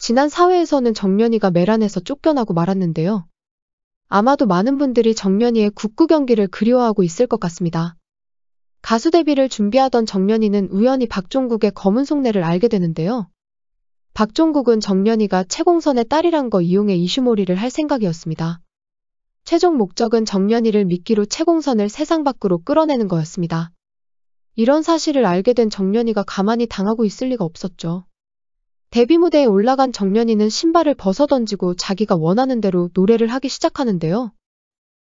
지난 사회에서는 정연이가 메란에서 쫓겨나고 말았는데요. 아마도 많은 분들이 정연이의 국구 경기를 그리워하고 있을 것 같습니다. 가수 데뷔를 준비하던 정연이는 우연히 박종국의 검은 속내를 알게 되는데요. 박종국은 정연이가 채공선의 딸이란 거 이용해 이슈몰이를 할 생각이었습니다. 최종 목적은 정연이를 미끼로 채공선을 세상 밖으로 끌어내는 거였습니다. 이런 사실을 알게 된 정연이가 가만히 당하고 있을 리가 없었죠. 데뷔 무대에 올라간 정연이는 신발을 벗어던지고 자기가 원하는 대로 노래를 하기 시작하는데요.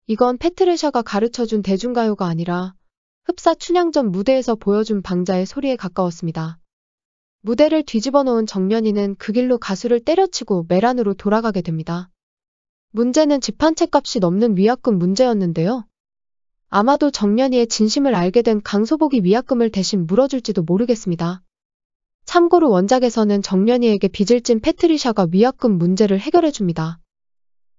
이건 패트레샤가 가르쳐준 대중가요가 아니라 흡사 춘향전 무대에서 보여준 방자의 소리에 가까웠습니다. 무대를 뒤집어 놓은 정연이는 그 길로 가수를 때려치고 메란으로 돌아가게 됩니다. 문제는 집 한 채 값이 넘는 위약금 문제였는데요. 아마도 정연이의 진심을 알게 된 강소복이 위약금을 대신 물어줄지도 모르겠습니다. 참고로 원작에서는 정연이에게 빚을 진 패트리샤가 위약금 문제를 해결해줍니다.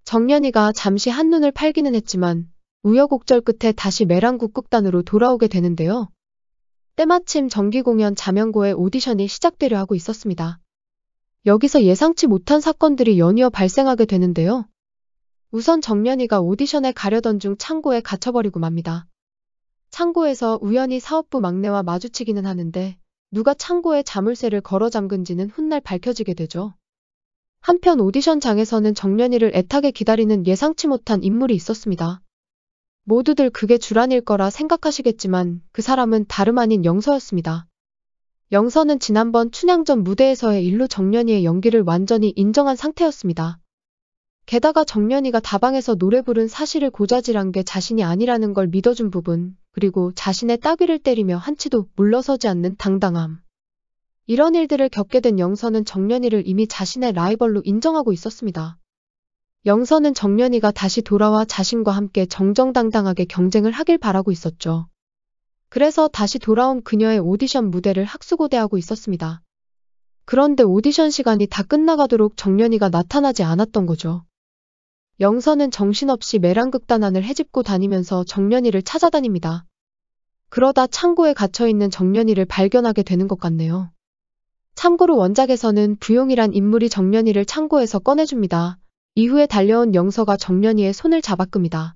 정연이가 잠시 한눈을 팔기는 했지만 우여곡절 끝에 다시 메란 국극단으로 돌아오게 되는데요. 때마침 정기공연 자명고의 오디션이 시작되려 하고 있었습니다. 여기서 예상치 못한 사건들이 연이어 발생하게 되는데요. 우선 정연이가 오디션에 가려던 중 창고에 갇혀버리고 맙니다. 창고에서 우연히 사업부 막내와 마주치기는 하는데 누가 창고에 자물쇠를 걸어 잠근지는 훗날 밝혀지게 되죠. 한편 오디션장에서는 정연이를 애타게 기다리는 예상치 못한 인물이 있었습니다. 모두들 그게 주란일 거라 생각하시겠지만 그 사람은 다름 아닌 영서였습니다. 영서는 지난번 춘향전 무대에서의 일로 정연이의 연기를 완전히 인정한 상태였습니다. 게다가 정연이가 다방에서 노래 부른 사실을 고자질한 게 자신이 아니라는 걸 믿어준 부분, 그리고 자신의 따귀를 때리며 한치도 물러서지 않는 당당함. 이런 일들을 겪게 된 영서는 정연이를 이미 자신의 라이벌로 인정하고 있었습니다. 영서는 정연이가 다시 돌아와 자신과 함께 정정당당하게 경쟁을 하길 바라고 있었죠. 그래서 다시 돌아온 그녀의 오디션 무대를 학수고대하고 있었습니다. 그런데 오디션 시간이 다 끝나가도록 정연이가 나타나지 않았던 거죠. 영서는 정신없이 메란극단 안을 헤집고 다니면서 정연이를 찾아다닙니다. 그러다 창고에 갇혀있는 정연이를 발견하게 되는 것 같네요. 참고로 원작에서는 부용이란 인물이 정연이를 창고에서 꺼내줍니다. 이후에 달려온 영서가 정연이의 손을 잡아 끕니다.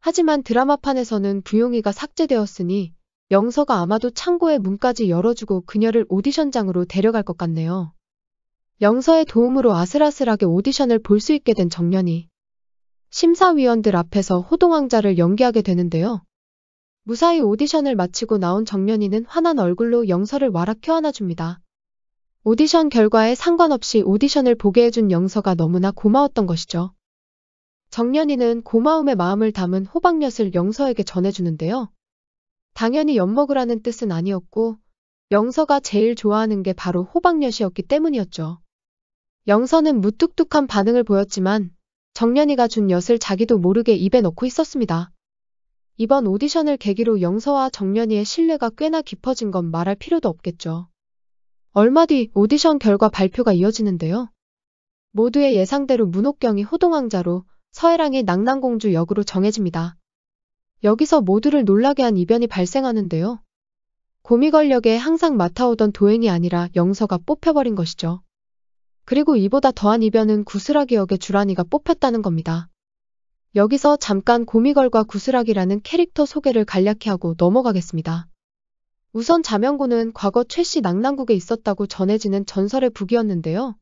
하지만 드라마판에서는 부용이가 삭제되었으니 영서가 아마도 창고의 문까지 열어주고 그녀를 오디션장으로 데려갈 것 같네요. 영서의 도움으로 아슬아슬하게 오디션을 볼 수 있게 된 정연이. 심사위원들 앞에서 호동왕자를 연기하게 되는데요. 무사히 오디션을 마치고 나온 정연이는 환한 얼굴로 영서를 와락 껴안아줍니다. 오디션 결과에 상관없이 오디션을 보게 해준 영서가 너무나 고마웠던 것이죠. 정연이는 고마움의 마음을 담은 호박엿을 영서에게 전해주는데요. 당연히 엿먹으라는 뜻은 아니었고 영서가 제일 좋아하는 게 바로 호박엿이었기 때문이었죠. 영서는 무뚝뚝한 반응을 보였지만 정연이가 준 엿을 자기도 모르게 입에 넣고 있었습니다. 이번 오디션을 계기로 영서와 정연이의 신뢰가 꽤나 깊어진 건 말할 필요도 없겠죠. 얼마 뒤 오디션 결과 발표가 이어지는데요. 모두의 예상대로 문옥경이 호동왕자로 서혜랑이 낭낭공주 역으로 정해집니다. 여기서 모두를 놀라게 한 이변이 발생하는데요. 고미걸역에 항상 맡아오던 도행이 아니라 영서가 뽑혀버린 것이죠. 그리고 이보다 더한 이변은 구슬아기 역의 주란이가 뽑혔다는 겁니다. 여기서 잠깐 고미걸과 구슬아기라는 캐릭터 소개를 간략히 하고 넘어가겠습니다. 우선 자명고는 과거 최씨 낭낭국에 있었다고 전해지는 전설의 북이었는데요.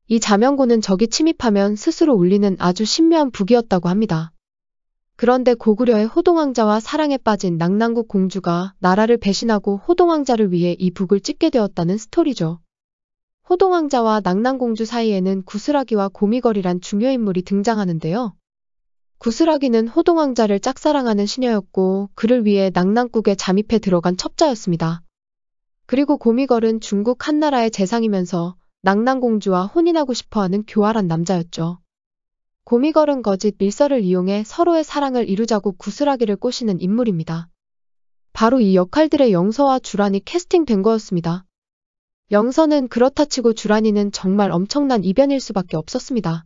이 자명고는 적이 침입하면 스스로 울리는 아주 신묘한 북이었다고 합니다. 그런데 고구려의 호동왕자와 사랑에 빠진 낭낭국 공주가 나라를 배신하고 호동왕자를 위해 이 북을 찢게 되었다는 스토리죠. 호동왕자와 낭낭공주 사이에는 구슬아기와 고미걸이란 중요인물이 등장하는데요. 구슬아기는 호동왕자를 짝사랑하는 시녀였고 그를 위해 낭낭국에 잠입해 들어간 첩자였습니다. 그리고 고미걸은 중국 한나라의 재상이면서 낭낭공주와 혼인하고 싶어하는 교활한 남자였죠. 고미걸은 거짓 밀서를 이용해 서로의 사랑을 이루자고 구슬아기를 꼬시는 인물입니다. 바로 이 역할들의 영서와 주란이 캐스팅된 거였습니다. 영서는 그렇다 치고 주란이는 정말 엄청난 이변일 수밖에 없었습니다.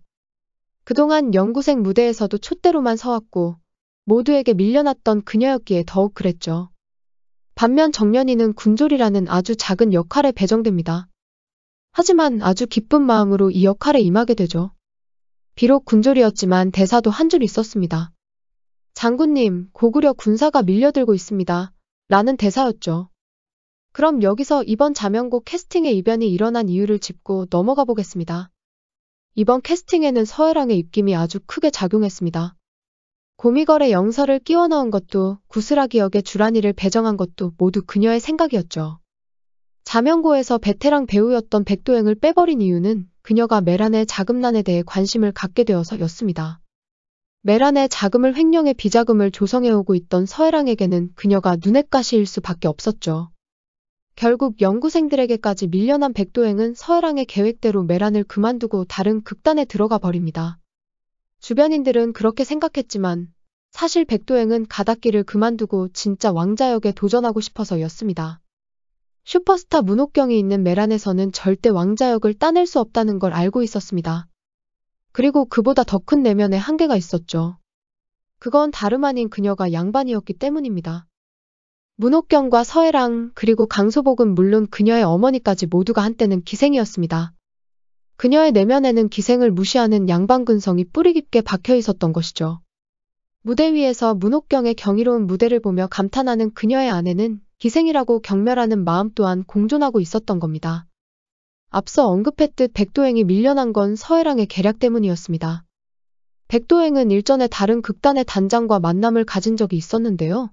그동안 연구생 무대에서도 촛대로만 서왔고 모두에게 밀려났던 그녀였기에 더욱 그랬죠. 반면 정연이는 군졸이라는 아주 작은 역할에 배정됩니다. 하지만 아주 기쁜 마음으로 이 역할에 임하게 되죠. 비록 군졸이었지만 대사도 한 줄 있었습니다. 장군님, 고구려 군사가 밀려들고 있습니다. 라는 대사였죠. 그럼 여기서 이번 자명고 캐스팅의 이변이 일어난 이유를 짚고 넘어가 보겠습니다. 이번 캐스팅에는 서해랑의 입김이 아주 크게 작용했습니다. 고미걸의 영서를 끼워 넣은 것도 구슬하기 역의 주란이를 배정한 것도 모두 그녀의 생각이었죠. 자명고에서 베테랑 배우였던 백도행을 빼버린 이유는 그녀가 메란의 자금난에 대해 관심을 갖게 되어서였습니다. 메란의 자금을 횡령해 비자금을 조성해오고 있던 서해랑에게는 그녀가 눈엣가시일 수밖에 없었죠. 결국 연구생들에게까지 밀려난 백도행은 서해랑의 계획대로 메란을 그만두고 다른 극단에 들어가 버립니다. 주변인들은 그렇게 생각했지만 사실 백도행은 가닥길을 그만두고 진짜 왕자역에 도전하고 싶어서였습니다. 슈퍼스타 문옥경이 있는 메란에서는 절대 왕자역을 따낼 수 없다는 걸 알고 있었습니다. 그리고 그보다 더 큰 내면의 한계가 있었죠. 그건 다름 아닌 그녀가 양반이었기 때문입니다. 문옥경과 서해랑 그리고 강소복은 물론 그녀의 어머니까지 모두가 한때는 기생이었습니다. 그녀의 내면에는 기생을 무시하는 양반근성이 뿌리 깊게 박혀 있었던 것이죠. 무대 위에서 문옥경의 경이로운 무대를 보며 감탄하는 그녀의 아내는 기생이라고 경멸하는 마음 또한 공존하고 있었던 겁니다. 앞서 언급했듯 백도행이 밀려난 건 서해랑의 계략 때문이었습니다. 백도행은 일전에 다른 극단의 단장과 만남을 가진 적이 있었는데요.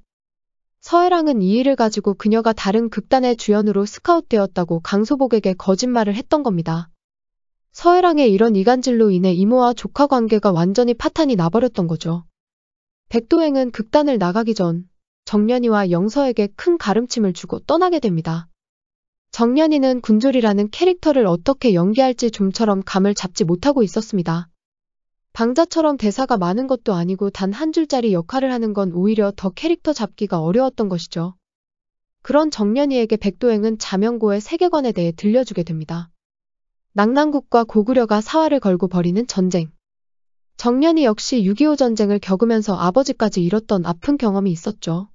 서해랑은 이 일을 가지고 그녀가 다른 극단의 주연으로 스카웃되었다고 강소복에게 거짓말을 했던 겁니다. 서해랑의 이런 이간질로 인해 이모와 조카 관계가 완전히 파탄이 나버렸던 거죠. 백도행은 극단을 나가기 전 정년이와 영서에게 큰 가름침을 주고 떠나게 됩니다. 정년이는 군졸이라는 캐릭터를 어떻게 연기할지 좀처럼 감을 잡지 못하고 있었습니다. 방자처럼 대사가 많은 것도 아니고 단 한 줄짜리 역할을 하는 건 오히려 더 캐릭터 잡기가 어려웠던 것이죠. 그런 정년이에게 백도행은 자명고의 세계관에 대해 들려주게 됩니다. 낙랑국과 고구려가 사활을 걸고 벌이는 전쟁. 정년이 역시 6.25 전쟁을 겪으면서 아버지까지 잃었던 아픈 경험이 있었죠.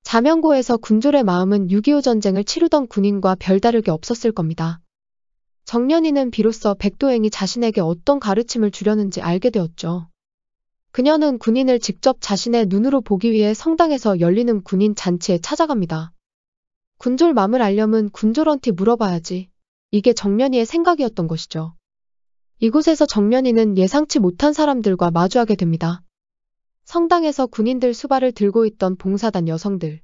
자명고에서 군졸의 마음은 6.25 전쟁을 치르던 군인과 별다르게 없었을 겁니다. 정년이는 비로소 백도행이 자신에게 어떤 가르침을 주려는지 알게 되었죠. 그녀는 군인을 직접 자신의 눈으로 보기 위해 성당에서 열리는 군인 잔치에 찾아갑니다. 군졸 맘을 알려면 군졸한테 물어봐야지. 이게 정년이의 생각이었던 것이죠. 이곳에서 정년이는 예상치 못한 사람들과 마주하게 됩니다. 성당에서 군인들 수발을 들고 있던 봉사단 여성들.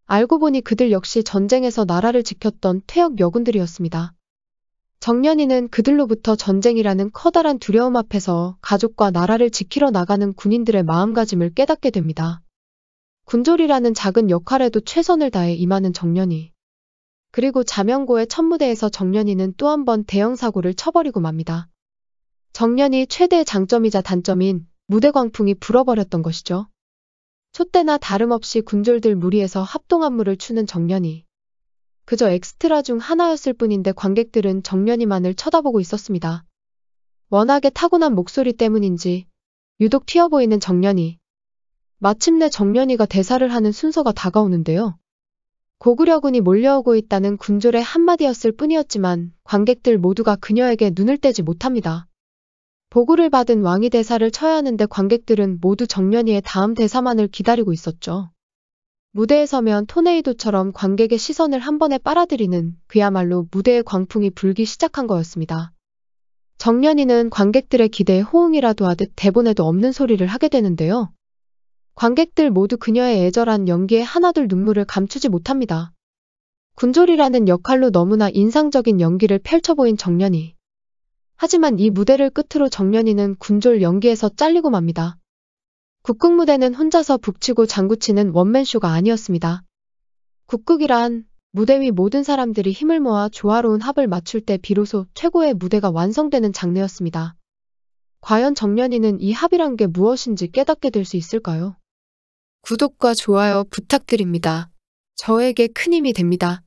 알고 보니 그들 역시 전쟁에서 나라를 지켰던 퇴역 여군들이었습니다. 정년이는 그들로부터 전쟁이라는 커다란 두려움 앞에서 가족과 나라를 지키러 나가는 군인들의 마음가짐을 깨닫게 됩니다. 군졸이라는 작은 역할에도 최선을 다해 임하는 정년이. 그리고 자명고의 첫 무대에서 정년이는 또 한 번 대형 사고를 쳐버리고 맙니다. 정년이 최대의 장점이자 단점인 무대 광풍이 불어버렸던 것이죠. 촛대나 다름없이 군졸들 무리에서 합동안무를 추는 정년이. 그저 엑스트라 중 하나였을 뿐인데 관객들은 정년이만을 쳐다보고 있었습니다. 워낙에 타고난 목소리 때문인지 유독 튀어 보이는 정년이. 마침내 정년이가 대사를 하는 순서가 다가오는데요. 고구려군이 몰려오고 있다는 군졸의 한마디였을 뿐이었지만 관객들 모두가 그녀에게 눈을 떼지 못합니다. 보고를 받은 왕이 대사를 쳐야 하는데 관객들은 모두 정년이의 다음 대사만을 기다리고 있었죠. 무대에 서면 토네이도처럼 관객의 시선을 한 번에 빨아들이는 그야말로 무대의 광풍이 불기 시작한 거였습니다. 정년이는 관객들의 기대에 호응이라도 하듯 대본에도 없는 소리를 하게 되는데요. 관객들 모두 그녀의 애절한 연기에 하나둘 눈물을 감추지 못합니다. 군졸이라는 역할로 너무나 인상적인 연기를 펼쳐보인 정년이. 하지만 이 무대를 끝으로 정년이는 군졸 연기에서 잘리고 맙니다. 국극무대는 혼자서 북치고 장구치는 원맨쇼가 아니었습니다. 국극이란 무대 위 모든 사람들이 힘을 모아 조화로운 합을 맞출 때 비로소 최고의 무대가 완성되는 장르였습니다. 과연 정년이는 이 합이란 게 무엇인지 깨닫게 될 수 있을까요? 구독과 좋아요 부탁드립니다. 저에게 큰 힘이 됩니다.